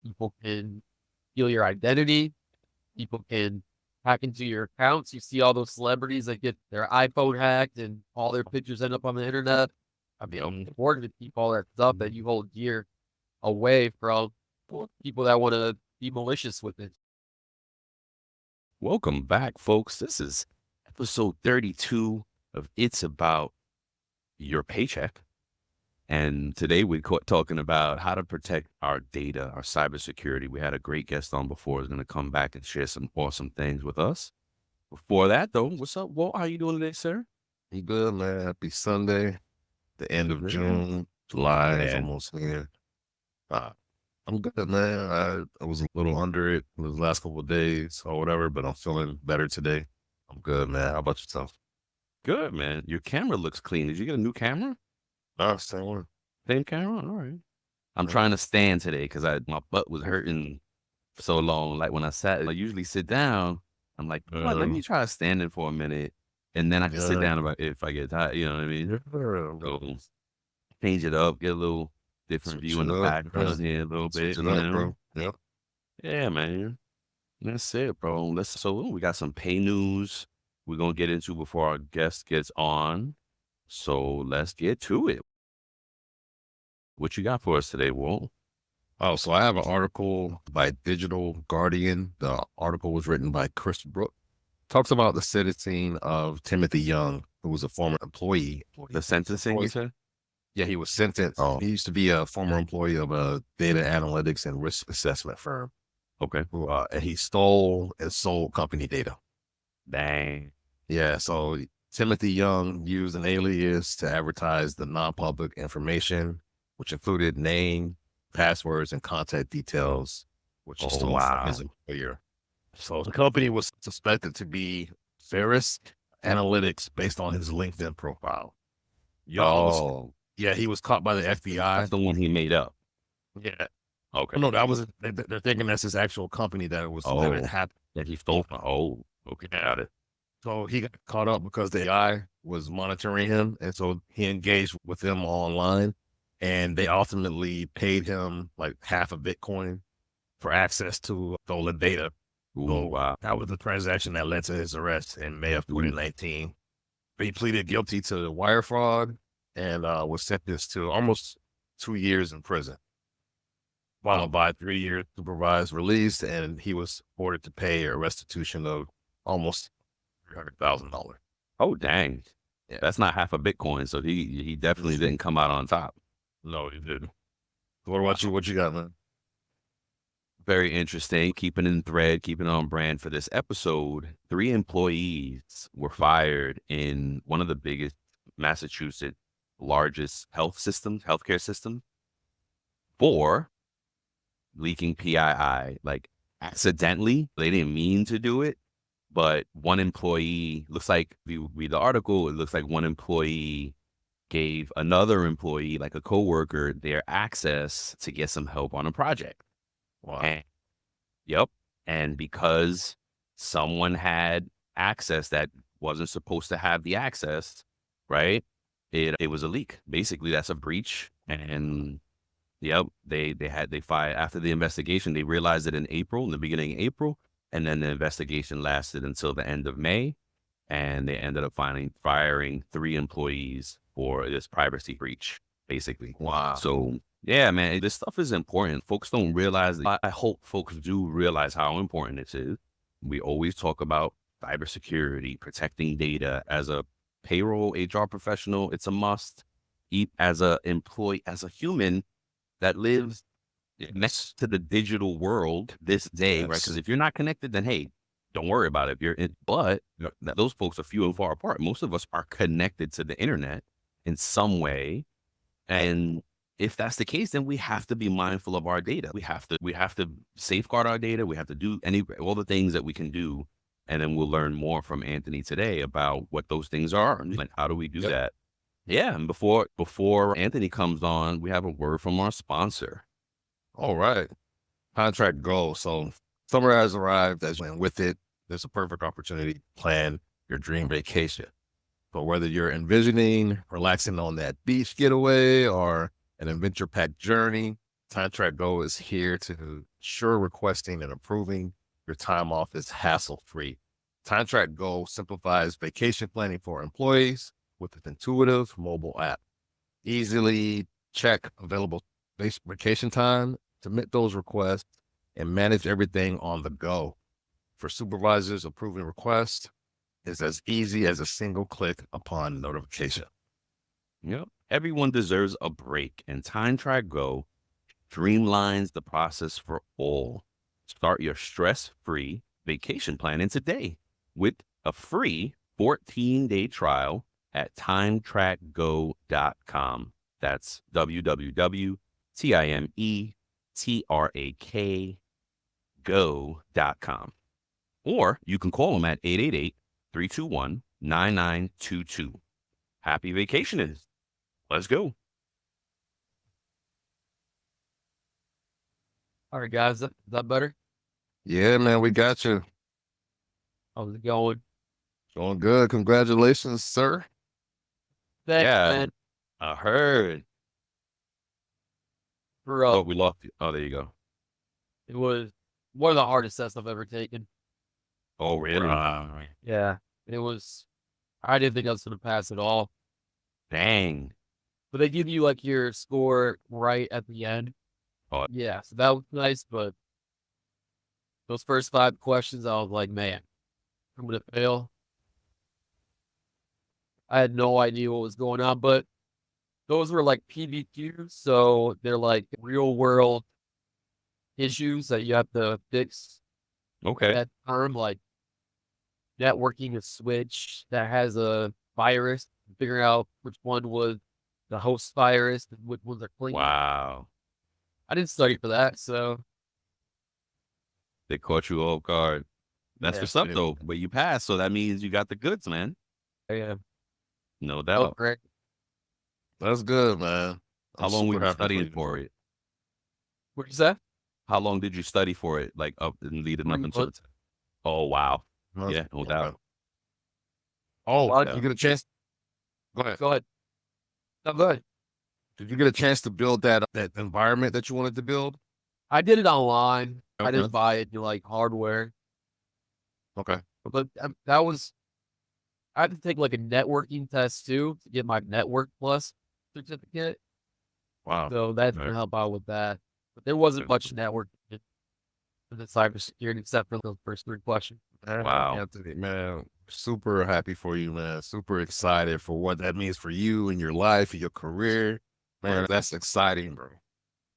People can steal your identity. People can hack into your accounts. You see all those celebrities that get their iPhone hacked and all their pictures end up on the internet. I mean, it's important to keep all that stuff that you hold dear away from people that want to be malicious with it. Welcome back, folks. This is episode 32 of It's About Your Paycheck. And today we're talking about how to protect our data, our cybersecurity. We had a great guest on before who's going to come back and share some awesome things with us. Before that, though, what's up, Walt? How you doing today, sir? You good, man? Happy Sunday. The end of Good. June. July is Man. almost here. I'm good, man. I was a little under it the last couple of days or whatever, but I'm feeling better today. I'm good, man. How about yourself? Good, man. Your camera looks clean. Did you get a new camera? Same one. Same camera? All right. I'm Yeah. trying to stand today because my butt was hurting for so long. Like when I usually sit down. I'm like, let me try standing for a minute, and then I can sit down if I get tired. You know what I mean? So change it up, get a little different view in the background here a little bit. Switch it up, bro. Yep. Yeah, man. That's it, bro. So we got some pay news we're gonna get into before our guest gets on. So let's get to it. What you got for us today, Walt? Oh, so I have an article by Digital Guardian. The article was written by Chris Brook. Talks about the sentencing of Timothy Young, who was a former employee. The sentencing, you said? Yeah, he was sentenced. Oh. He used to be a former employee of a data analytics and risk assessment firm. Okay. And he stole and sold company data. Dang. Yeah, so Timothy Young used an alias to advertise the non-public information, which included name, passwords, and contact details, which he stole from his employer. So the company was suspected to be Ferris Analytics based on his LinkedIn profile. Young he was caught by the FBI. That's the one he made up. Yeah. Okay. No, they're thinking that's his actual company that it was that it happened. That he stole from. Oh, okay. Got it. So he got caught up because the AI was monitoring him. And so he engaged with them online, and they ultimately paid him like half a Bitcoin for access to stolen data. Ooh, So wow. that was the transaction that led to his arrest in May of 2019. He pleaded guilty to wire fraud and was sentenced to almost 2 years in prison, followed by 3 years supervised release, and he was ordered to pay a restitution of almost $300,000. Oh, dang. Yeah. That's not half a Bitcoin, so he definitely didn't come out on top. No, he didn't. What about you? What you got, man? Very interesting. Keeping in thread, keeping on brand for this episode. 3 employees were fired in one of the biggest Massachusetts largest healthcare systems, for leaking PII, like accidentally. They didn't mean to do it, but one employee, looks like, if you read the article, it looks like one employee gave another employee, like a coworker, their access to get some help on a project. Wow. And because someone had access that wasn't supposed to have the access, right? It was a leak. Basically, that's a breach. And they fired after the investigation. They realized it in the beginning of April, and then the investigation lasted until the end of May, and they ended up firing 3 employees for this privacy breach, basically. Wow. So yeah, man, this stuff is important. Folks don't realize. I hope folks do realize how important this is. We always talk about cybersecurity, protecting data. As a payroll HR professional, it's a must. As a employee, as a human that lives next to the digital world this day, right? Because if you're not connected, then hey, don't worry about it. But those folks are few and far apart. Most of us are connected to the internet in some way, and if that's the case, then we have to be mindful of our data. We have to safeguard our data. We have to do all the things that we can do. And then we'll learn more from Anthony today about what those things are and like, how do we do that? Yeah. And before Anthony comes on, we have a word from our sponsor. All right. TimeTrakGO. So summer has arrived, and with it, there's a perfect opportunity to plan your dream vacation. But whether you're envisioning relaxing on that beach getaway or an adventure-packed journey, TimeTrakGO is here to ensure requesting and approving your time off is hassle-free. TimeTrakGO simplifies vacation planning for employees with an intuitive mobile app. Easily check available vacation time, submit those requests, and manage everything on the go. For supervisors, approving requests is as easy as a single click upon notification. Yep. Everyone deserves a break, and TimeTrakGO streamlines the process for all. Start your stress-free vacation planning today with a free 14-day trial at TimeTrakGo.com. That's www.TimeTrakGo.com. Or you can call them at 888-321-9922. Happy vacationing. Let's go. All right, guys. Is that better? Yeah, man, we got you. How's it going? Going good. Congratulations, sir. Thanks, Yeah. man. I heard. For Oh, we lost you. Oh, there you go. it was one of the hardest tests I've ever taken. Oh, really? Yeah, it was. I didn't think I was gonna pass at all. Dang. But they give you like your score right at the end. Oh. Yeah, so that was nice. But those first 5 questions, I was like, man, I'm gonna fail. I had no idea what was going on, but those were like PBQs, so they're like real world issues that you have to fix Okay. at time, like networking a switch that has a virus, figuring out which one was the host virus and which ones are clean. Wow. I didn't study for that, so They caught you off guard. That's yeah, what's up, though. But you passed, so that means you got the goods, man. yeah. No Oh, doubt. great. That's good, man. How long were you studying for it? What you say? How long did you study for it? Like up and leading up 3 until? months. Oh, wow. That's- Yeah, no doubt. Oh, Well, did you get a chance? Go ahead. Go ahead. No, go ahead. Did you get a chance to build that environment that you wanted to build? I did it online. I Okay. didn't buy it like hardware, Okay. but that was. I had to take like a networking test too to get my Network Plus certificate. Wow. So that's Right. gonna help out with that. But there wasn't Okay. much networking in the cybersecurity except for those first 3 questions. Wow. Anthony, man, super happy for you, man. Super excited for what that means for you and your life and your career. Man, that's exciting, bro.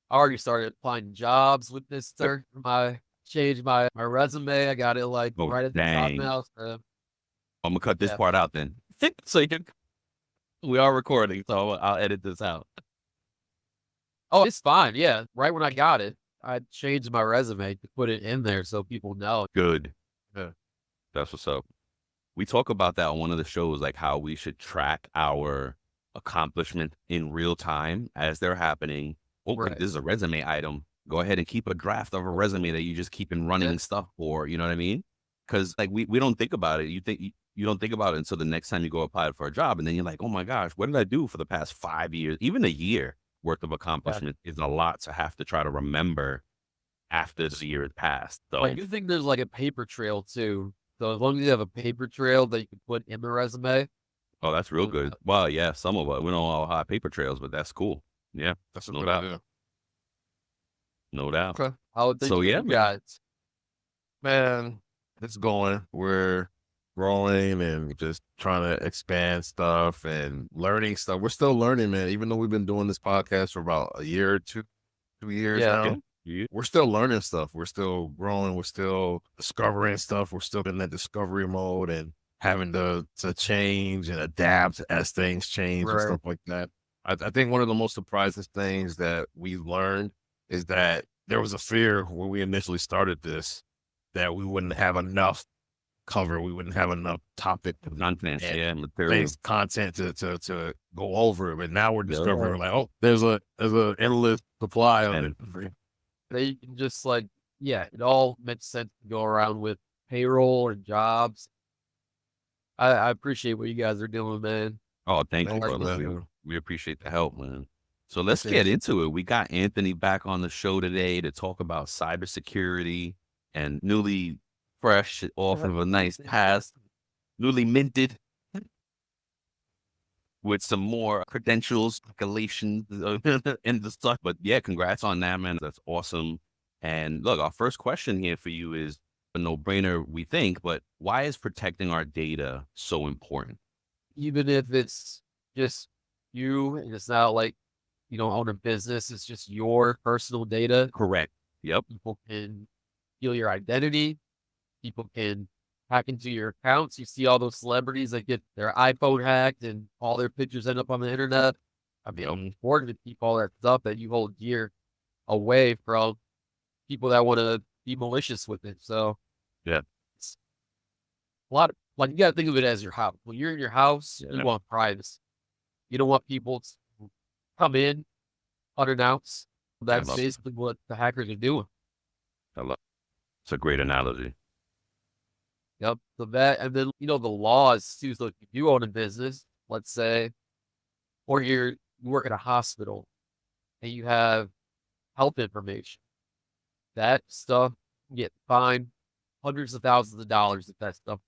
I already started applying jobs with this sir. Changed my resume. I got it like Oh, right at the dang. top now. I'm going to cut this Yeah. part out then. So you can, we are recording, so I'll edit this out. Oh, it's fine. Yeah. Right when I got it, I changed my resume to put it in there so people know. Good. Yeah. That's what's up. We talk about that on one of the shows, like how we should track our accomplishments in real time as they're happening. Oh, Right. this is a resume item. Go ahead and keep a draft of a resume that you just keep in running Yeah. stuff for, you know what I mean? Because like we don't think about it. You don't think about it until the next time you go apply for a job. And then you're like, oh my gosh, what did I do for the past 5 years? Even a year worth of accomplishment is a lot to have to try to remember after the year has passed. So I do think there's like a paper trail too. So as long as you have a paper trail that you can put in the resume. oh, that's real good. Well, yeah, some of us, we don't all have paper trails, but that's cool. Yeah, That's a No good doubt. idea. no doubt. Okay. I would think So, for yeah, you man. guys. Man, it's going. We're growing and just trying to expand stuff and learning stuff. We're still learning, man. Even though we've been doing this podcast for about a year or 2 years Yeah. now, Yeah. we're still learning stuff. We're still growing. We're still discovering stuff. We're still in that discovery mode and having to change and adapt as things change and Right. stuff like that. I think one of the most surprising things that we learned is that there was a fear when we initially started this that we wouldn't have enough cover. We wouldn't have enough topic Content, and yeah, material. based content to go over. But now we're Yeah. discovering like, oh, there's a endless supply of And- it. They you can just like, yeah, it all makes sense to go around with payroll and jobs. I appreciate what you guys are doing, man. Oh, thank you, Thanks, brother. man. We appreciate the help, man. So let's get into it. We got Anthony back on the show today to talk about cybersecurity and newly fresh off of a nice past, newly minted with some more credentials, calculations, and the stuff. But yeah, congrats on that, man. That's awesome. And look, our first question here for you is a no-brainer, we think, but why is protecting our data so important? Even if it's just you and it's not like you don't own a business, it's just your personal data. Correct. Yep. People can steal your identity. People can hack into your accounts. You see all those celebrities that get their iPhone hacked and all their pictures end up on the internet. I mean, it's important to keep all that stuff that you hold dear away from people that want to be malicious with it. So, yeah, it's a lot of, like, you got to think of it as your house. When you're in your house, you want privacy. You don't want people to come in unannounced. That's basically what the hackers are doing. It's a great analogy. Yep. So that, and then, the laws too. So if you do own a business, let's say, or you work at a hospital and you have health information, that stuff can get fined hundreds of thousands of dollars if that stuff,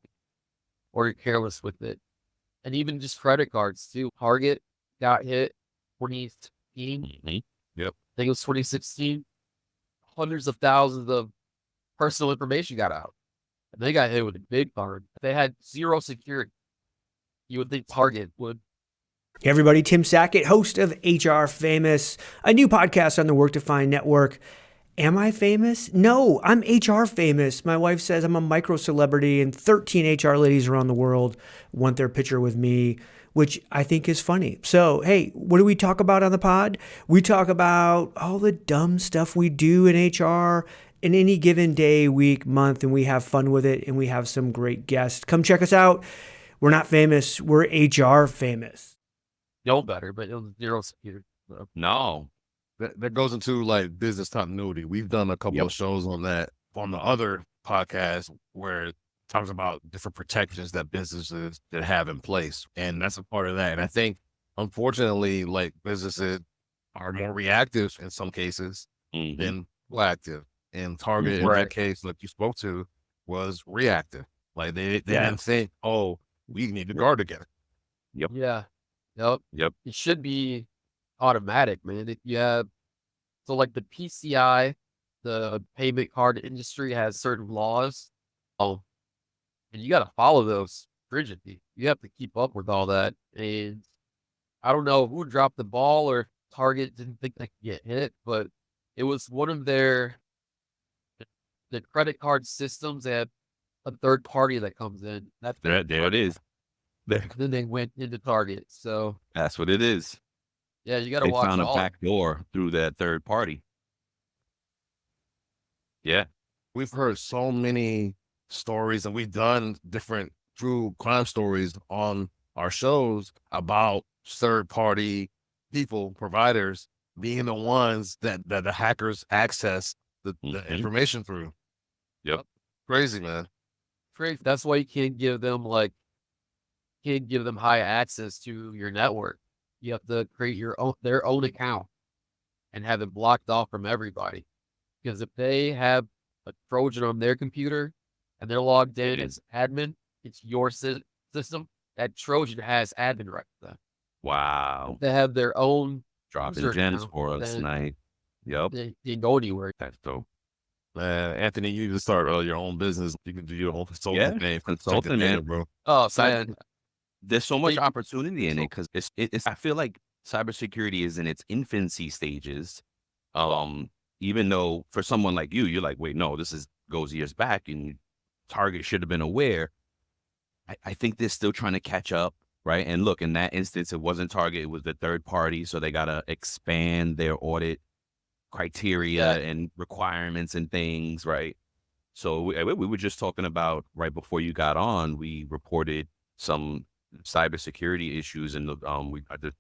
or you're careless with it. And even just credit cards too. Target got hit 2016. Yep. I think it was 2016. Hundreds of thousands of personal information got out. And they got hit with a big fine. They had zero security. You would think Target would. Hey everybody, Tim Sackett, host of HR Famous, a new podcast on the Work Defined Network. Am I famous? No, I'm HR famous. My wife says I'm a micro celebrity and 13 HR ladies around the world want their picture with me, which I think is funny. So, hey, what do we talk about on the pod? We talk about all the dumb stuff we do in HR in any given day, week, month, and we have fun with it, and we have some great guests. Come check us out. We're not famous. We're HR famous. No better, but it was zero security. So. No. That goes into like business continuity. We've done a couple of shows on that on the other podcast where it talks about different protections that businesses that have in place. And that's a part of that. And I think, unfortunately, like businesses are more reactive in some cases than proactive. And Target, in that case, like you spoke to, was reactive. Like they didn't think, oh, we need to guard against. Yep. Yeah. Yep. It should be automatic, man. So like the PCI, the payment card industry has certain laws. And you got to follow those rigidly. You have to keep up with all that. And I don't know who dropped the ball or Target didn't think they could get hit, but it was one of the credit card systems. They had a third party that comes in. There it is. Then they went into Target. So that's what it is. Yeah, you got to watch. They found a back door through that third party. Yeah. We've heard so many stories, and we've done different true crime stories on our shows about third-party people, providers, being the ones that the hackers access the information through. Yep. Crazy, man. Crazy. That's why you can't give them high access to your network. You have to create their own account and have it blocked off from everybody. Because if they have a Trojan on their computer and they're logged in as admin, it's your system. That Trojan has admin rights to that. Wow. If they have their own dropping gems for us tonight. Yep. They didn't go anywhere. That's dope. Anthony, you need to start your own business. You can do your own consulting name. Consulting, man, bro. Oh, man. There's so much opportunity in it because it's. I feel like cybersecurity is in its infancy stages. Even though for someone like you, you're like, wait, no, this goes years back, and Target should have been aware. I think they're still trying to catch up, right? And look, in that instance, it wasn't Target; it was the third party, so they gotta expand their audit criteria and requirements and things, right? So we were just talking about right before you got on. We reported some cybersecurity issues, and I just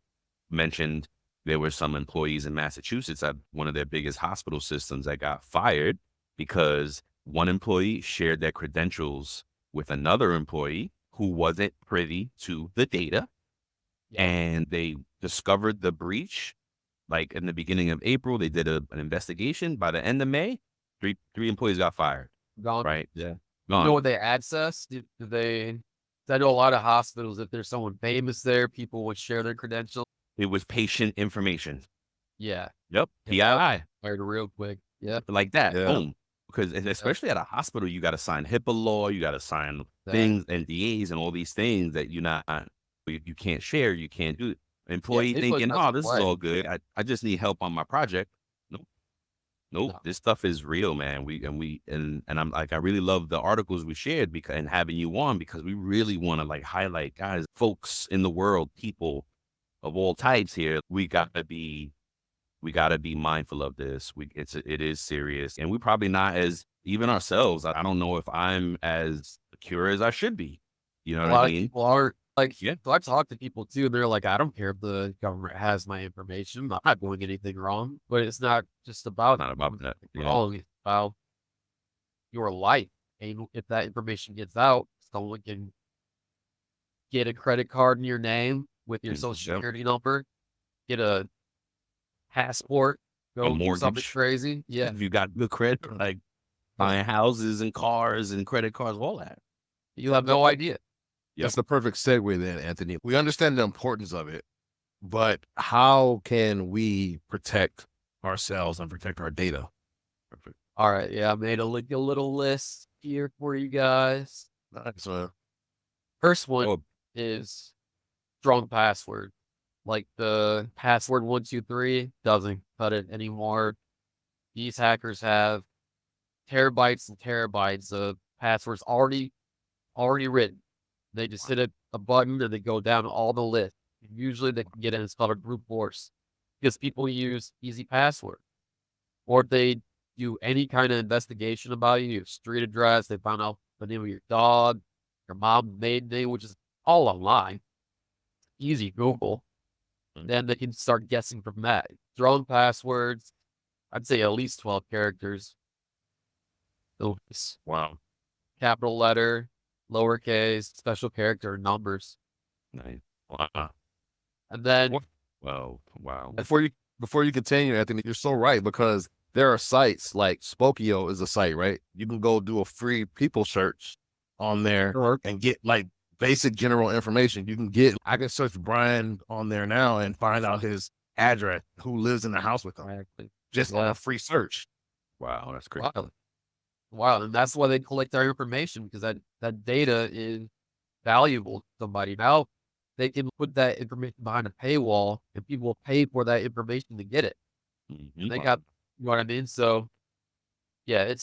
mentioned there were some employees in Massachusetts at one of their biggest hospital systems that got fired because one employee shared their credentials with another employee who wasn't privy to the data, and they discovered the breach like in the beginning of April, they did an investigation. By the end of May, three employees got fired. Gone. Right? Yeah. Gone. You know what they access? Do they? I know a lot of hospitals, if there's someone famous there, people would share their credentials. It was patient information. Yeah. Yep. PII. Fired real quick. Yeah. Like that. Yeah. Boom. Because especially at a hospital, you got to sign HIPAA law, you got to sign things, NDAs, and all these things that you can't share, you can't do. Employee thinking, oh, this is all good. I just need help on my project. Nope. No. This stuff is real, man. And I'm like, I really love the articles we shared and having you on, because we really want to like highlight, guys, folks in the world, people of all types here. We gotta be mindful of this. It is serious, and we probably not as, even ourselves. I don't know if I'm as secure as I should be. You know what I mean? People are like, yeah. So I talk to people too, and they're like, I don't care if the government has my information. I'm not doing anything wrong. But it's not just about Not about that. wrong. It's about your life. And if that information gets out, someone can get a credit card in your name with your social security number, get a passport, go do something crazy. Yeah. If you got good credit, like buying houses and cars and credit cards, all that. You have no idea. That's the perfect segue then, Anthony. We understand the importance of it, but how can we protect ourselves and protect our data? Perfect. All right. Yeah. I made a little list here for you guys. Nice, man. First one is strong password. Like the password 123 doesn't cut it anymore. These hackers have terabytes and terabytes of passwords already written. They just hit a button and they go down all the list. Usually they can get in. It's called a brute force, because people use easy password, or if they do any kind of investigation about you, your street address, they found out the name of your dog, your mom's maiden name, which is all online. Easy Google. Then they can start guessing from that. Strong passwords, I'd say at least 12 characters. So Wow. Capital letter, lowercase, special character, numbers. Nice. Wow. And then Wow. Before you continue, Anthony, you're so right, because there are sites like Spokio is a site, right? You can go do a free people search on there and get like basic general information. I can search Brian on there now and find out his address, who lives in the house with him, just on a free search. Wow, that's crazy. Wow. And that's why they collect our information, because that data is valuable to somebody. Now they can put that information behind a paywall, and people will pay for that information to get it. Mm-hmm. They got, you know what I mean? So yeah,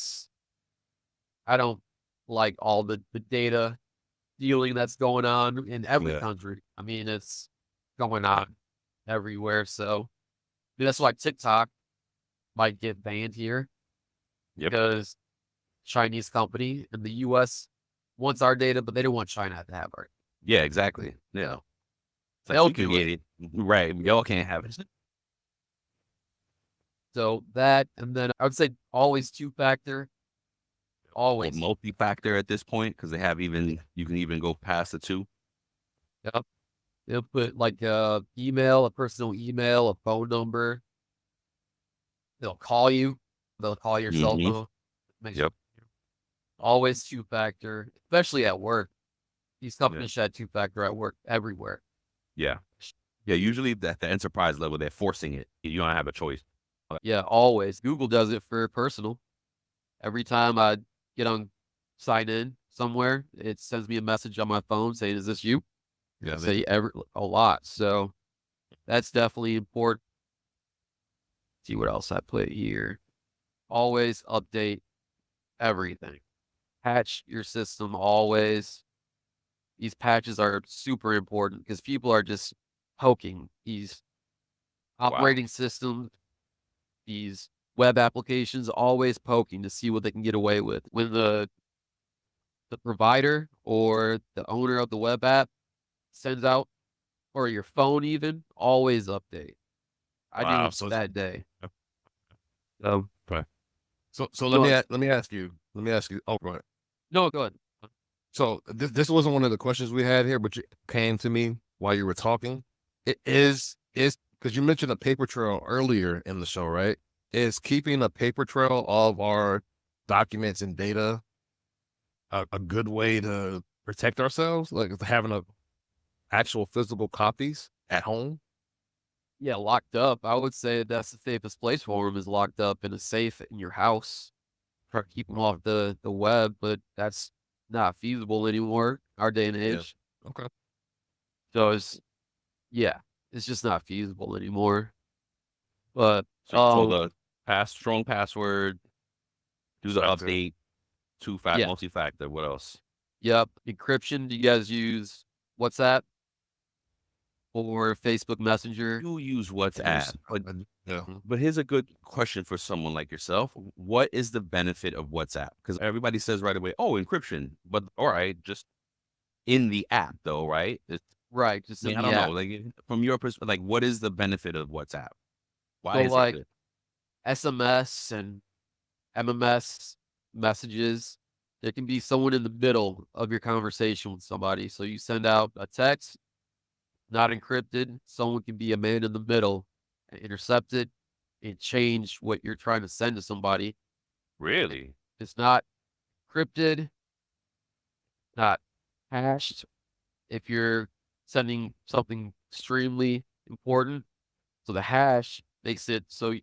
I don't like all the data dealing that's going on in every country. I mean, it's going on everywhere. So that's why TikTok might get banned here, because Chinese company in the US wants our data, but they don't want China to have our. Yeah, exactly. Yeah. They'll do it. Right. Y'all can't have it. So that, and then I would say always two-factor. Always. Multi-factor at this point, because you can even go past the two. Yep. They'll put like a personal email, a phone number. They'll call you. They'll call your cell phone. Always two-factor, especially at work. These companies should have two-factor at work everywhere. Yeah. Yeah, usually at the enterprise level, they're forcing it. You don't have a choice. Yeah, always. Google does it for personal. Every time I sign in somewhere, it sends me a message on my phone saying, "Is this you?" Yeah, say a lot. So that's definitely important. See what else I put here. Always update everything. Patch your system always. These patches are super important, because people are just poking these operating systems, these web applications, always poking to see what they can get away with. When the provider or the owner of the web app sends out, or your phone even, always update. I do it that day. So let me ask you. Oh, go ahead. No, go ahead. So this wasn't one of the questions we had here, but it came to me while you were talking. It is because you mentioned a paper trail earlier in the show, right? Is keeping a paper trail of our documents and data a good way to protect ourselves? Like having a actual physical copies at home? Yeah, locked up. I would say that's the safest place for them is locked up in a safe in your house. Try to keep them off the web, but that's not feasible anymore, our day and Yeah. age. Okay. So it's just not feasible anymore. But So you told the strong password, do the Factor. update, two-factor, Yeah. multi-factor. What else? yep, encryption. Do you guys use WhatsApp or Facebook Messenger? You use WhatsApp, but Yeah. But here's a good question for someone like yourself. What is the benefit of WhatsApp? Because everybody says right away, oh, encryption. But all right, just in the app though, right? Right, just I mean, in I the don't app. know. Like from your perspective, like what is the benefit of WhatsApp? Why So is it like good? SMS and MMS messages, there can be someone in the middle of your conversation with somebody. So you send out a text, not encrypted. Someone can be a man in the middle and intercept it and change what you're trying to send to somebody. Really? It's not encrypted, not hashed. If you're sending something extremely important, so the hash makes it so you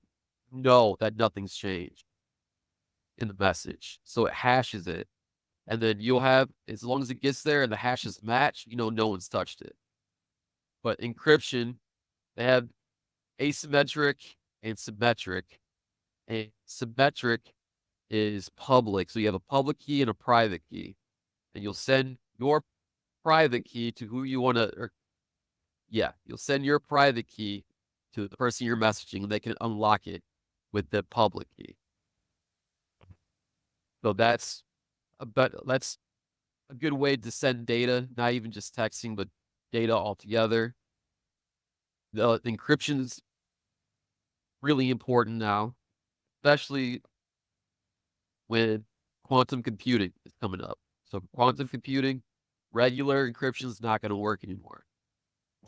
know that nothing's changed in the message. So it hashes it. And then you'll have, as long as it gets there and the hashes match, no one's touched it. But encryption, they have asymmetric and symmetric. And symmetric is public. So you have a public key and a private key. And you'll send your private key to who you want to, you'll send your private key to the person you're messaging, and they can unlock it with the public key. So that's a good way to send data, not even just texting, but data altogether. The encryption's really important now, especially when quantum computing is coming up. So quantum computing, regular encryption is not going to work anymore.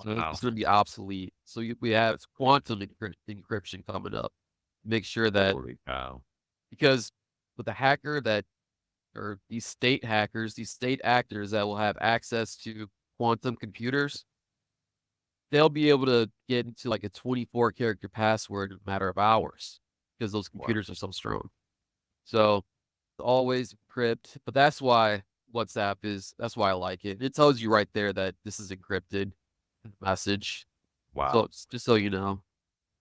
So Wow. it's going to be obsolete. So we have quantum encryption coming up. Make sure that Holy cow. because with the hacker that or these state hackers, these state actors that will have access to quantum computers, they'll be able to get into like a 24 character password in a matter of hours because those computers are so strong. So always encrypt, but that's why that's why I like it. It tells you right there that this is encrypted message. Wow. So just so you know,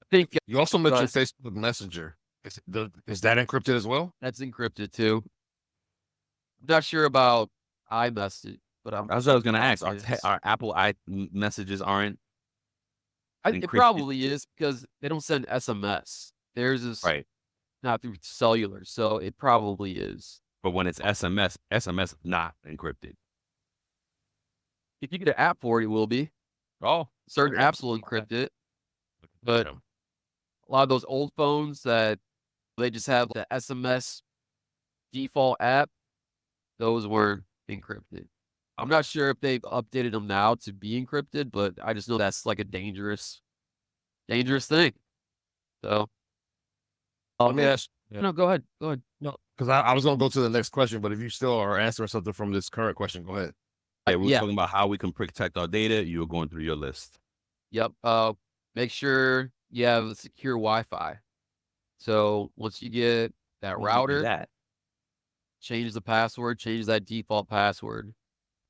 I think You also mentioned guys, Facebook Messenger. Is that encrypted as well? that's encrypted too. I'm not sure about iMessage, but That's what I was going to ask. It's- Our Apple messages aren't it encrypted? probably is because they don't send SMS. Theirs is Right. not through cellular, so it probably is. But when it's SMS not encrypted. If you get an app for it, it will be. Oh, Certain okay. apps will encrypt it, but Yeah. a lot of those old phones that they just have the SMS default app, those weren't encrypted. I'm not sure if they've updated them now to be encrypted, but I just know that's like a dangerous thing. So, Let me ask. no, go ahead. Go ahead. No, because I was going to go to the next question, but if you still are answering something from this current question, go ahead. Yeah, we were Yeah. talking about how we can protect our data. You were going through your list. Yep. Make sure you have a secure Wi-Fi. So once you get that How do you do router, that. change the password, change that default password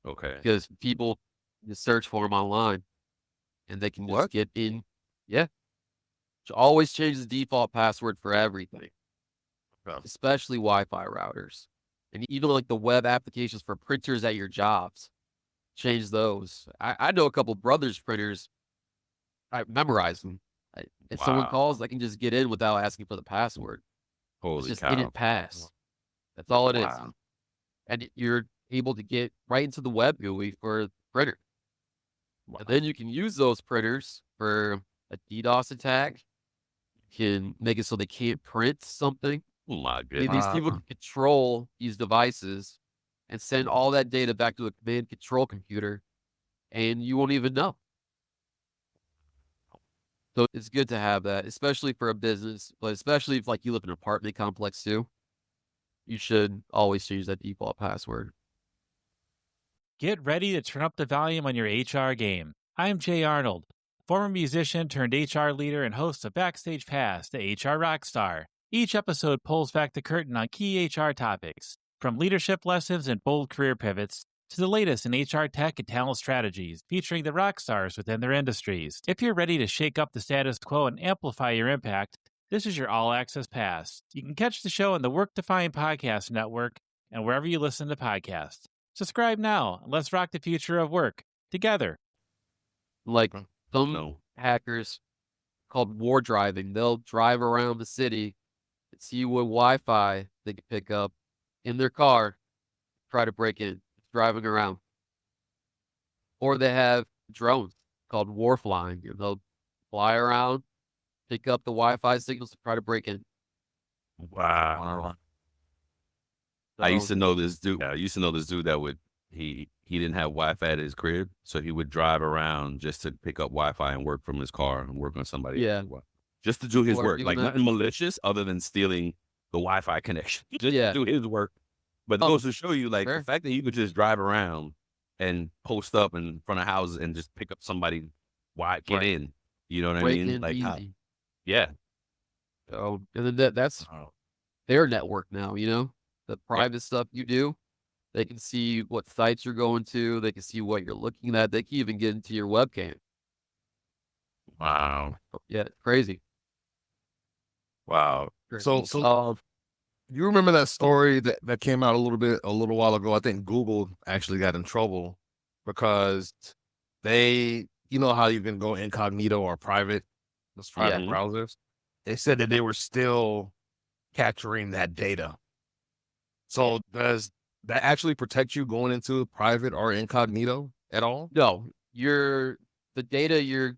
Okay. because people just search for them online and they can just get in. Yeah. So always change the default password for everything, especially Wi-Fi routers. And even like the web applications for printers at your jobs, change those. I know a couple brothers printers. I memorize them. If someone Wow. calls, I can just get in without asking for the password. It's Holy just cow. in pass. That's all it is. Wow. And you're able to get right into the web GUI for the printer. Wow. And then you can use those printers for a DDoS attack. You can make it so they can't print something. Oh my I mean, goodness. these people can control these devices and send all that data back to a command control computer, and you won't even know. So it's good to have that, especially for a business, but especially if like you live in an apartment complex too. You should always change that default password. Get ready to turn up the volume on your HR game. I'm Jay Arnold, former musician turned HR leader and host of Backstage Pass, the HR Rockstar. Each episode pulls back the curtain on key HR topics, from leadership lessons and bold career pivots to the latest in HR tech and talent strategies, featuring the rock stars within their industries. If you're ready to shake up the status quo and amplify your impact, this is your all-access pass. You can catch the show on the Work Defined Podcast Network and wherever you listen to podcasts. Subscribe now and let's rock the future of work together. Like some No. hackers called war driving, they'll drive around the city and see what Wi-Fi they can pick up in their car, try to break in, driving around. Or they have drones called war flying, and they'll fly around, pick up the Wi-Fi signals to try to break in. Wow. I used to know this dude. I used to know this dude that would he didn't have Wi-Fi at his crib, so he would drive around just to pick up Wi-Fi and work from his car and work on somebody. Yeah. Just to do his Or work, doing like that. nothing malicious other than stealing the Wi-Fi connection. Just Yeah. to do his work. But it Oh, goes to show you, like sure. the fact that you could just drive around and post up in front of houses and just pick up somebody, get Right. in. You know what I break mean? in Like, easy. yeah. So, and then that's their network now, you know? The private stuff you do, they can see what sites you're going to, they can see what you're looking at, they can even get into your webcam. Wow. Yeah, crazy. Wow. Crazy. So you remember that story that came out a little while ago? I think Google actually got in trouble because they, you know how you can go incognito or private, those private Yeah. browsers. They said that they were still capturing that data. So does that actually protect you going into private or incognito at all? No, the data you're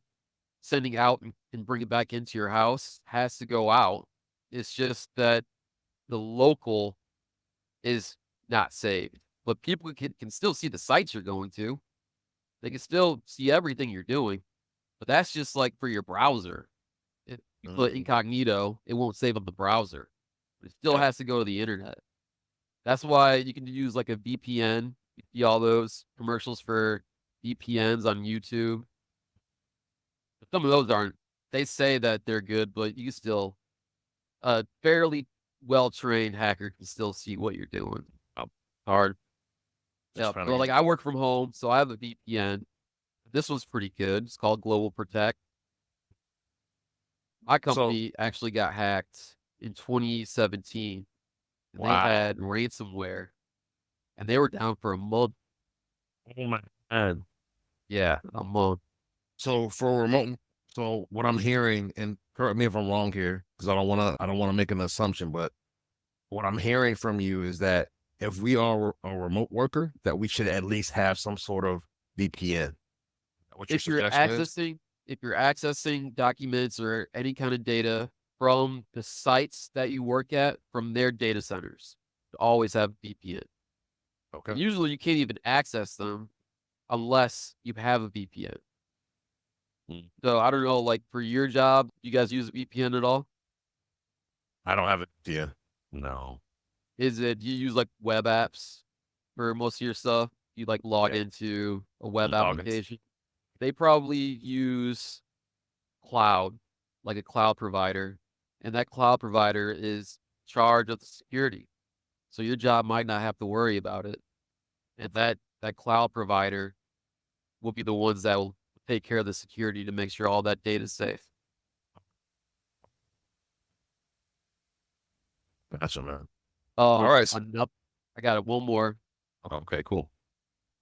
sending out and bring it back into your house has to go out. It's just that the local is not saved, but people can still see the sites you're going to. They can still see everything you're doing, but that's just like for your browser. If you put incognito, it won't save on the browser. It still has to go to the internet. That's why you can use like a VPN. You see all those commercials for VPNs on YouTube. Some of those aren't. They say that they're good, but you still, a fairly well-trained hacker can still see what you're doing. Hard. Just Yeah, trying but to like I work from home, so I have a VPN. This one's pretty good. It's called Global Protect. My company actually got hacked in 2017. And Wow. they had ransomware, and they were down for a month. Oh my God. Yeah, a month. So for remote, so what I'm hearing, and correct me if I'm wrong here, because I don't want to make an assumption, but what I'm hearing from you is that if we are a remote worker, that we should at least have some sort of VPN. What your If you're suggestion is? accessing documents or any kind of data from the sites that you work at, from their data centers, you always have VPN. Okay. Usually you can't even access them unless you have a VPN. So I don't know, like for your job, you guys use a VPN at all? I don't have a VPN. No. Is it, do you use like web apps for most of your stuff? You like log Yeah. into a web Logins. application? They probably use cloud, like a cloud provider, and that cloud provider is in charge of the security. So your job might not have to worry about it. And that cloud provider will be the ones that will take care of the security to make sure all that data is safe. Gotcha, man. All right. I got it. One more. Okay, cool.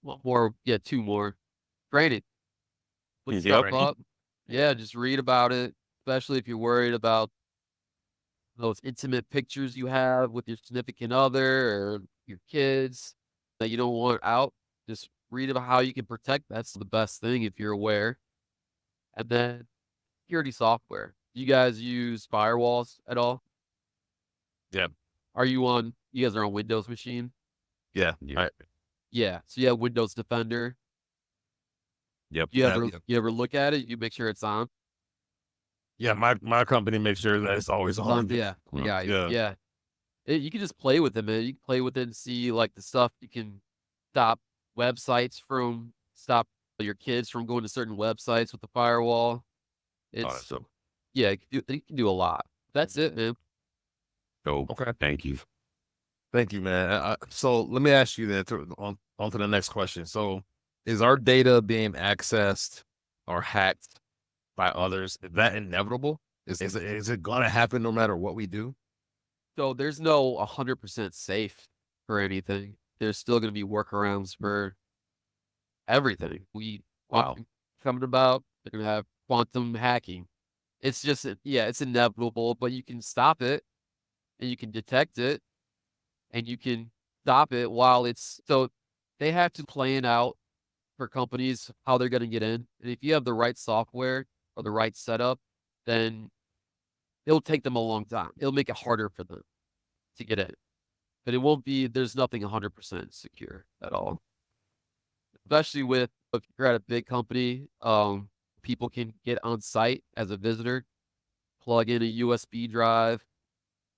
One more. Yeah, two more. Training. Look Yeah, stuff training. up. Yeah, just read about it, especially if you're worried about those intimate pictures you have with your significant other or your kids that you don't want out. Just read about how you can protect. That's the best thing if you're aware. And then security software. Do you guys use firewalls at all? Yeah. You guys are on Windows machine? Yeah. Yeah. Yeah. So you have Windows Defender. Yep. You Yeah, ever yeah. you ever look at it? You make sure it's on. Yeah, my company makes sure that it's always on. Yeah, Yeah. yeah. You can just play with it, man. You can play with it and see like the stuff you can stop stop your kids from going to certain websites with the firewall. Oh, that's It's so yeah, you can do a lot. That's it, man. dope. Okay. Thank you. Thank you, man. So let me ask you then on to the next question. So is our data being accessed or hacked by others? Is that inevitable? Is it gonna happen no matter what we do? So there's no 100% safe for anything. There's still going to be workarounds for everything. Wow. Coming about, they're going to have quantum hacking. It's just, yeah, it's inevitable, but you can stop it and you can detect it and you can stop it while so they have to plan out for companies how they're going to get in. And if you have the right software or the right setup, then it'll take them a long time. It'll make it harder for them to get in. But it won't be, there's nothing 100% secure at all. Especially if you're at a big company, people can get on site as a visitor, plug in a USB drive,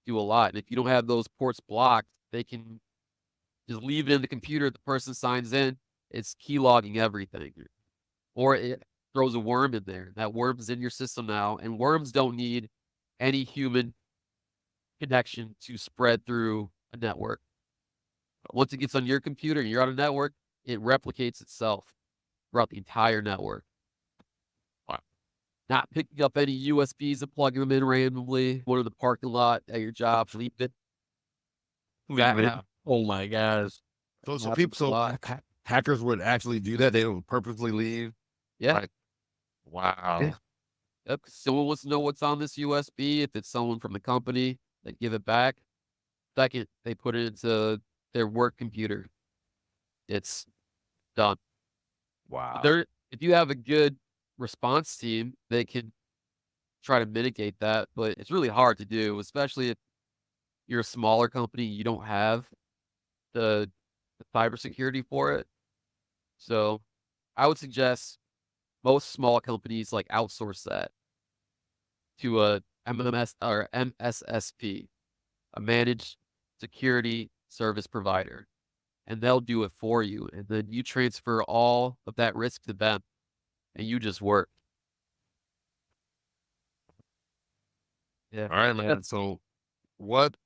do a lot. And if you don't have those ports blocked, they can just leave it in the computer. The person signs in, it's key logging everything. Or it throws a worm in there. That worm's in your system now, and worms don't need any human connection to spread through a network. Once it gets on your computer and you're on a network, it replicates itself throughout the entire network. Wow. Not picking up any USBs and plugging them in randomly. One in the parking lot at your job, leave it. Oh my gosh. So hackers would actually do that. They would purposely leave. Yeah. Like, wow. Yeah. Yep. Someone wants to know what's on this USB. If it's someone from the company, they give it back. Second, they put it into their work computer. It's done. Wow. If you have a good response team, they can try to mitigate that, but it's really hard to do, especially if you're a smaller company, you don't have the cybersecurity for it. So I would suggest most small companies like outsource that to a MMS or MSSP, a managed security service provider, and they'll do it for you. And then you transfer all of that risk to them and you just work. Yeah. All right, man. So what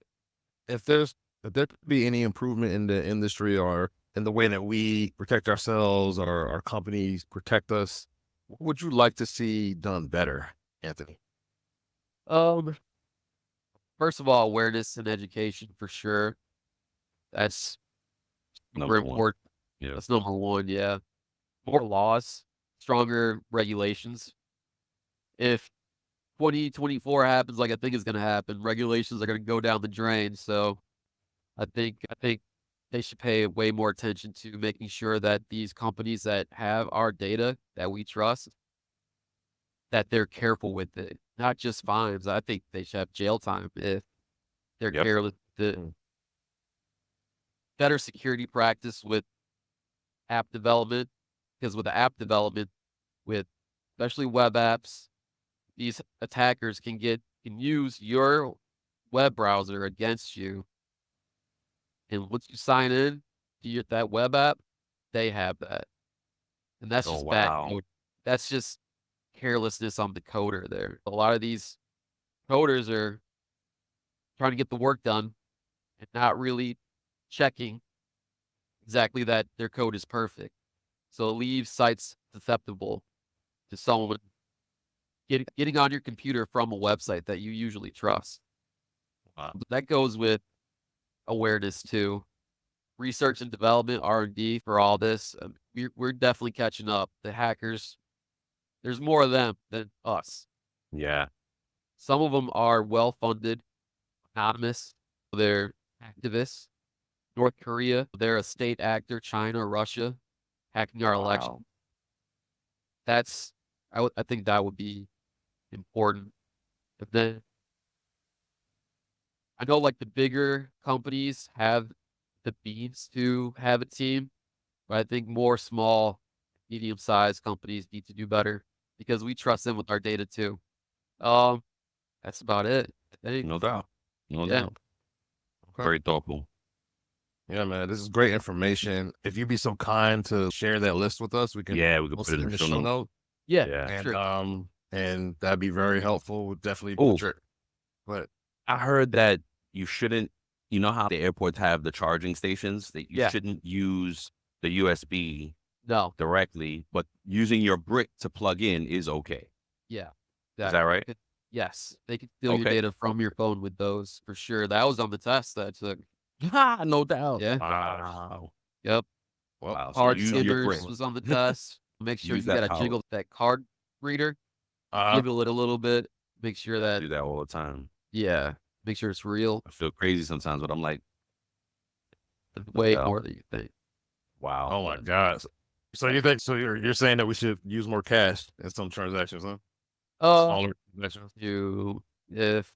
if there could be any improvement in the industry or in the way that we protect ourselves or our companies protect us, what would you like to see done better, Anthony? Um, First of all, awareness and education for sure. That's super Number one. important. Yeah. That's number one. Yeah. More laws, stronger regulations. If 2024 happens like I think is going to happen, regulations are going to go down the drain. So I think they should pay way more attention to making sure that these companies that have our data that we trust, that they're careful with it, not just fines. I think they should have jail time if they're Yep. careless. The better security practice with app development, because with the app development, with especially web apps, these attackers can use your web browser against you. And once you sign in to that web app, they have that. And that's Oh, just bad wow. code. That's just carelessness on the coder there. A lot of these coders are trying to get the work done and not really checking exactly that their code is perfect. So it leaves sites susceptible to someone getting on your computer from a website that you usually trust. Wow. That goes with awareness too. Research and development, R&D for all this. We're definitely catching up. The hackers, there's more of them than us. Yeah. Some of them are well-funded, anonymous. They're activists. North Korea, they're a state actor. China, Russia, hacking our election. I think that would be important. But then I know like the bigger companies have the means to have a team, but I think more small, medium-sized companies need to do better because we trust them with our data too. That's about it. I think. No doubt. No Yeah. doubt. Okay. Very thoughtful. Yeah, man, this is great information. If you'd be so kind to share that list with us, we can Yeah, we could post put it in the show notes. Yeah. Yeah. and Sure. and that'd be very helpful. We'll definitely Oh. put your but I heard that you shouldn't, you know how the airports have the charging stations, that you Yeah. shouldn't use the USB No. directly, but using your brick to plug in is okay. Yeah. Is that right? Yes. They can steal your Okay. data from your phone with those for sure. That was on the test that I took. No doubt. Yeah. Wow. Yep. well, Wow. So Card use your brick. skimmers was on the test. Make sure Use you that got to power. jiggle that card reader. Jiggle it a little bit. Make sure I that do that all the time. yeah. Make sure it's real. I feel crazy sometimes, but I'm like, Way hell? more than you think. wow. oh my God. So you think you're saying that we should use more cash in some transactions, huh? Smaller transactions. If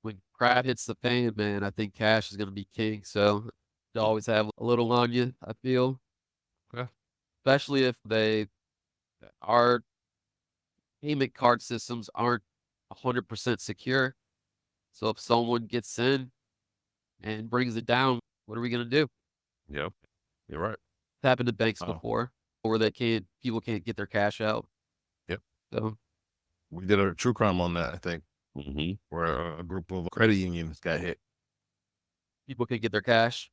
when crap hits the fan, man, I think cash is gonna be king. So you always have a little on you, I feel. Okay. Especially if our payment card systems aren't 100% secure. So if someone gets in and brings it down, what are we gonna do? Yep. You're right. It's happened to banks Oh. before, where people can't get their cash out. Yep. So We did a true crime on that, I think, Mm-hmm. where a group of credit unions got hit. people can get their cash.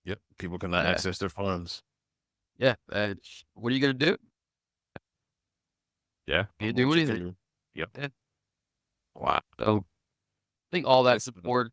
Yep. People cannot Yeah. access their funds. Yeah. And what are you gonna do? Yeah. Can't do What you anything. can do. Yeah. Wow. So I think all that's important.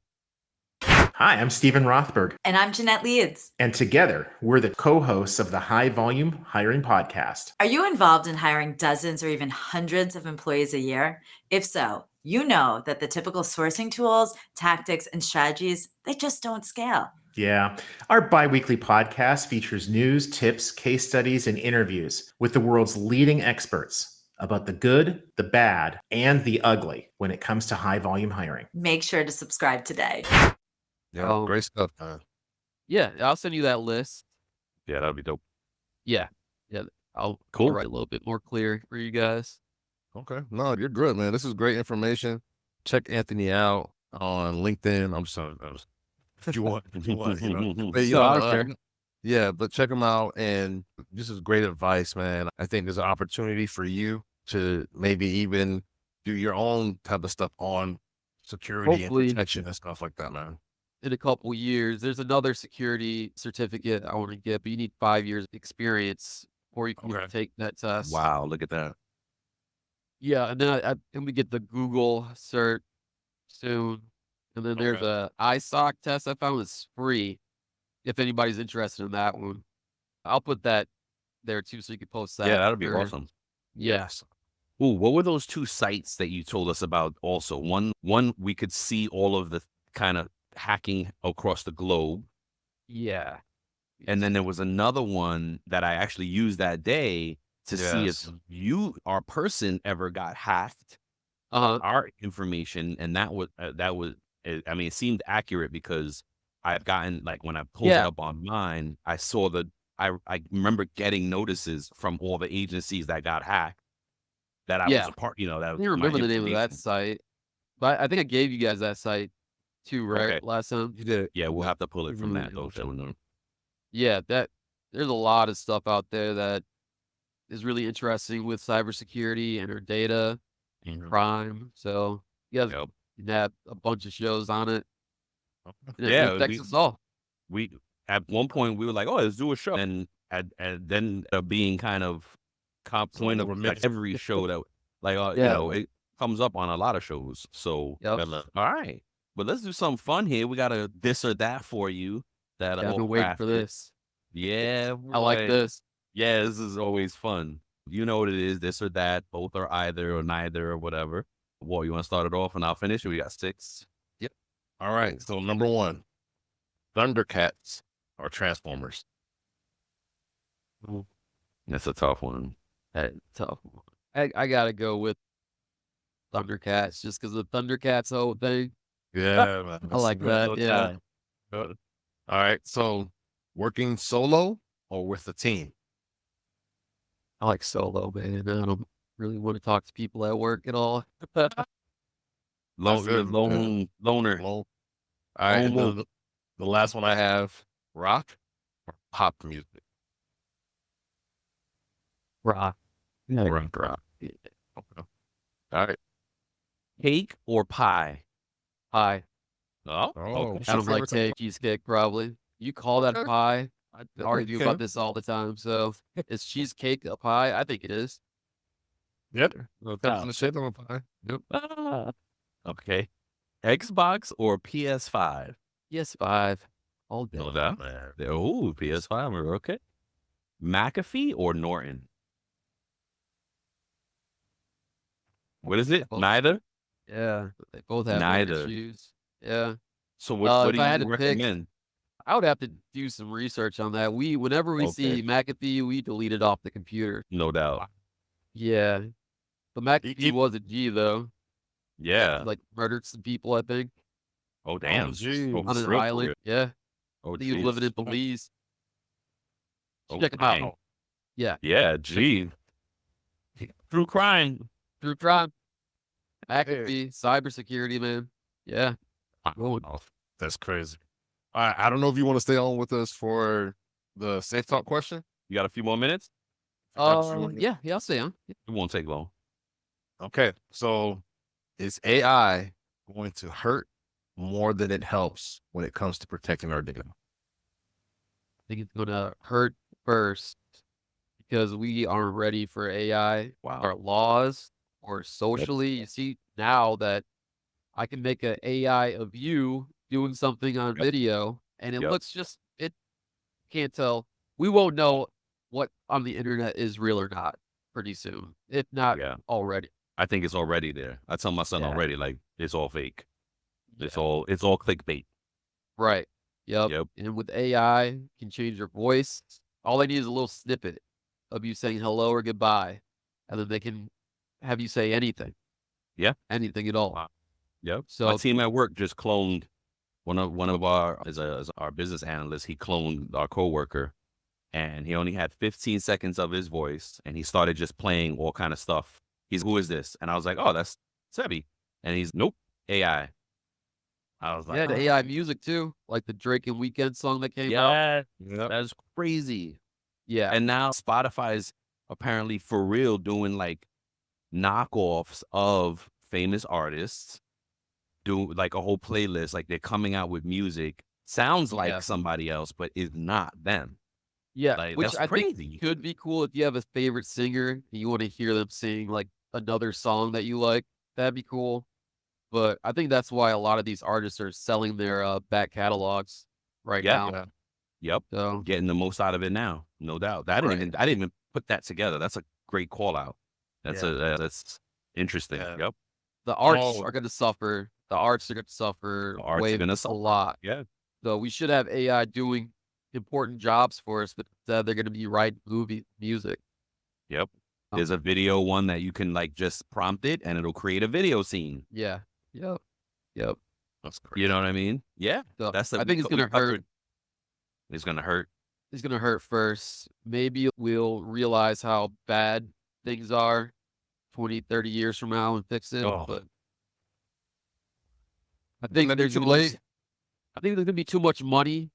Hi, I'm Stephen Rothberg, And I'm Jeanette Leeds. and together we're the co-hosts of the High Volume Hiring Podcast. Are you involved in hiring dozens or even hundreds of employees a year? If so, you know that the typical sourcing tools, tactics, and strategies, they just don't scale. Yeah, our bi-weekly podcast features news, tips, case studies, and interviews with the world's leading experts about the good, the bad, and the ugly when it comes to high volume hiring. Make sure to subscribe today. Yeah, great stuff, man. Yeah, I'll send you that list. Yeah, that'd be dope. Yeah. I'll Cool. write a little bit more clear for you guys. Okay. No, you're good, man. This is great information. Check Anthony out on LinkedIn. I'm sorry. If you want, you know. But, you No, know, I don't care. yeah, but check him out. And this is great advice, man. I think there's an opportunity for you to maybe even do your own type of stuff on security Hopefully. and protection and stuff like that, man. In a couple years, there's another security certificate I want to get, but you need 5 years experience before you can Okay. take that test. Wow, look at that. Yeah, and then and we get the Google cert soon. And then there's a ISOC test I found is free. If anybody's interested in that one, I'll put that there too, so you can post that. Yeah, that'd be for- awesome. Yes. Ooh, what were those two sites that you told us about also? One we could see all of the kind of hacking across the globe. Yeah. And then there was another one that I actually used that day to see if our person ever got hacked, our information. And that was, I mean, it seemed accurate because I've gotten, like, when I pulled it up on mine, I saw I remember getting notices from all the agencies that got hacked that I was a part, you know, that I was can't my remember the name of that information. site, but I think I gave you guys that site too, right? Okay. Last time. You did. Yeah, we'll have to pull it from that, Mhm. though. Yeah, there's a lot of stuff out there that is really interesting with cybersecurity and our data and crime. So you guys can have a bunch of shows on it. And it affects us all. We at one point we were like, oh, let's do a show, and then being kind of point of like every show that you know, it comes up on a lot of shows. So all right, but let's do something fun here. We got a this or that for you. That I've been waiting for this. Yeah, I like this. Yeah, this is always fun. You know what it is, this or that, both or either or neither or whatever. Well, you want to start it off and I'll finish it? We got 6. Yep. All right. So number 1, Thundercats or Transformers? That's a tough one. Tough one. I gotta go with Thundercats just because of the Thundercats whole thing. Yeah, man. I like that. Yeah. Good. All right. So working solo or with a team? I like solo, man. really want to talk to people at work at all. Loner. Loner. All right. And Loner. then the last one I have, rock or pop music. Rock. Rock. Okay. All right. Cake or pie? Pie. Oh, Oh, okay. I don't like cheesecake, probably. You call that a pie? I argue Okay. about this all the time. So, is cheesecake a pie? I think it is. Yep. No Depends on doubt. the shape of a pie. Yep. Ah, okay. Xbox or PS5? PS5 all day. No doubt. Man. Oh, PS5. Okay. McAfee or Norton? What is it? Both. Neither? Yeah, they both have their Neither. issues. Yeah, So what if do I had you to pick, recommend? I would have to do some research on that. Whenever we Okay. see McAfee, we delete it off the computer. No doubt. Yeah, but McAfee was a G though. Yeah. Like murdered some people, I think, Oh, damn. geez. Oh, on an for real, for island. real. Yeah, Oh, I think he was living in geez. Belize. Oh, Check him dang. out. Yeah, Yeah, gee. True crime. through crime. McAfee, cybersecurity, man. Yeah, Oh, that's crazy. All right. I don't know if you want to stay on with us for the safe talk question. You got a few more minutes? yeah, I'll stay on. It won't take long. Okay. So is AI going to hurt more than it helps when it comes to protecting our data? I think it's gonna hurt first because we aren't ready for AI, Wow. our laws, or socially. You see now that I can make an AI of you doing something on Yep. video, and it Yep. looks just it can't tell. We won't know what on the internet is real or not pretty soon, if not Yeah. already. I think it's already there. I tell my son Yeah. already, like, it's all fake. It's Yeah. all clickbait. Right. Yep. Yep. And with AI, you can change your voice. All they need is a little snippet of you saying hello or goodbye, and then they can have you say anything. Yeah. Anything at all. Wow. Yep. My So team at work just cloned one of our as our business analyst. He cloned our coworker, and he only had 15 seconds of his voice, and he started just playing all kind of stuff. Who is this? And I was like, oh, that's Sebi. And he's nope, AI. I was like, yeah, the AI music too, like the Drake and Weekend song that came out. yeah, Yep. that's crazy. Yeah, And now Spotify's apparently for real doing like knockoffs of famous artists, do like a whole playlist. Like they're coming out with music, sounds like Yeah. somebody else, but is not them. yeah, Like, which that's I crazy. think could be cool if you have a favorite singer and you want to hear them sing like another song that you like. That'd be cool. But I think that's why a lot of these artists are selling their back catalogs right Yeah. now. Yeah. Yep, So getting the most out of it now, no doubt. I didn't even put that together. That's a great call out. That's interesting. Yeah. Yep. the arts Oh. are going to suffer. The arts are going to suffer The arts are way gonna a suffer. lot. Yeah. So we should have AI doing important jobs for us, but they're going to be writing music. Yep. There's a video one that you can like just prompt it and it'll create a video scene. Yeah. Yep. Yep. That's crazy. You know what I mean? Yeah. So That's the I think it's going to hurt. It's gonna hurt. It's going to hurt first. Maybe we'll realize how bad things are 20, 30 years from now and fix it. Oh. But I think Maybe there's too gonna be- late. I think there's going to be too much money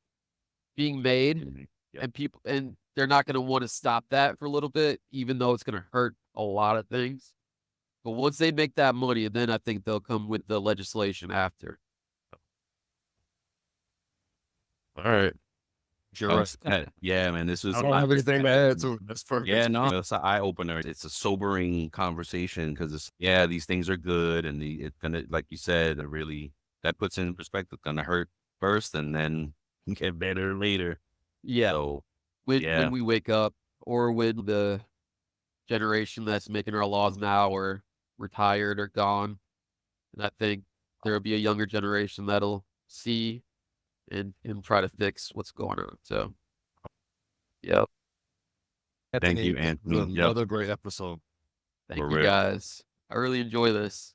being made. Yep. And they're not going to want to stop that for a little bit, even though it's going to hurt a lot of things. But once they make that money, then I think they'll come with the legislation after. All right. You're right. Yeah, man. This was I don't have anything to add to it. That's perfect. Yeah, no, it's an eye opener. It's a sobering conversation because these things are good, and it's gonna, like you said, that puts in perspective. Gonna hurt first, and then get better later. Yeah. So When we wake up, or when the generation that's making our laws now are retired or gone, and I think there'll be a younger generation that'll see and try to fix what's going on. So, yep. Thank you, Anthony. Yep. Another great episode. Thank For you real. guys. I really enjoy this.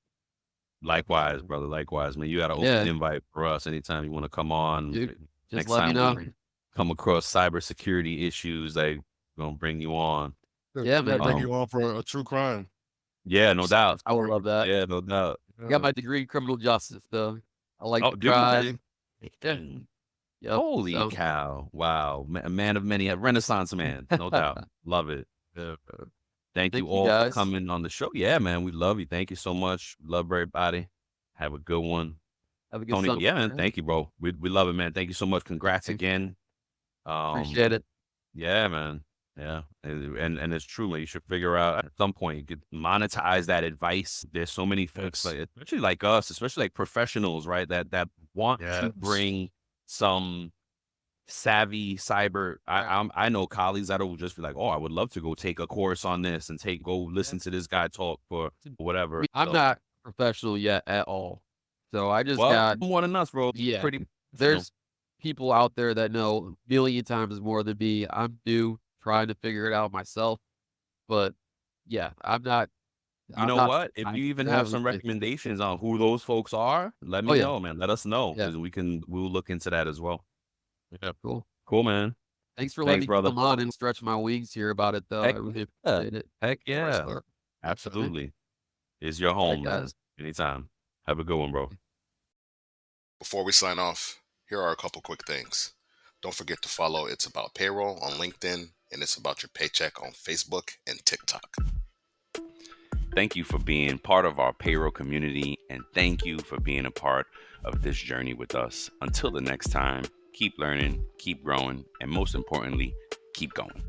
Likewise, brother. Likewise, man. You got an open Yeah. invite for us anytime you want to come on. Dude, Next Just let me time know. we come across cybersecurity issues, like gonna bring you on. Yeah, man. Bring you on for a true crime. Yeah, no doubt. I would love that. Yeah, no doubt. I got my degree in criminal justice, though. I like Oh, to do you? crime. Yeah. Yep. Holy So, cow. Wow. A man of many, a renaissance man. No doubt. Love it. yeah. Thank you Thank you, all for guys. coming on the show. Yeah, man. We love you. Thank you so much. Love everybody. Have a good one. Have a good Tony, summer. yeah, man. Thank you, bro. We love it, man. Thank you so much. Congrats Thank you. again. Appreciate it. Yeah, man. Yeah. And it's true, man. You should figure out at some point you could monetize that advice. There's so many folks, like, especially like us, especially like professionals, right? That want to bring some savvy cyber. I know colleagues that will just be like, oh, I would love to go take a course on this and go listen to this guy talk for whatever. I mean, I'm not professional yet at all. So I just Well, got more than us, bro. Yeah. Pretty. There's people out there that know a million times more than me. I'm new, trying to figure it out myself. But yeah, I'm not. You know what? If you even have some recommendations on who those folks are, let me know, man. Let us know because we'll look into that as well. Yeah, cool. Cool, man. Thanks for letting me come on and stretch my wings here about it, though. I really appreciate it. Heck yeah. Absolutely. It's your home, man. Anytime. Have a good one, bro. Before we sign off, here are a couple quick things. Don't forget to follow It's About Payroll on LinkedIn and It's About Your Paycheck on Facebook and TikTok. Thank you for being part of our payroll community, and thank you for being a part of this journey with us. Until the next time, keep learning, keep growing, and most importantly, keep going.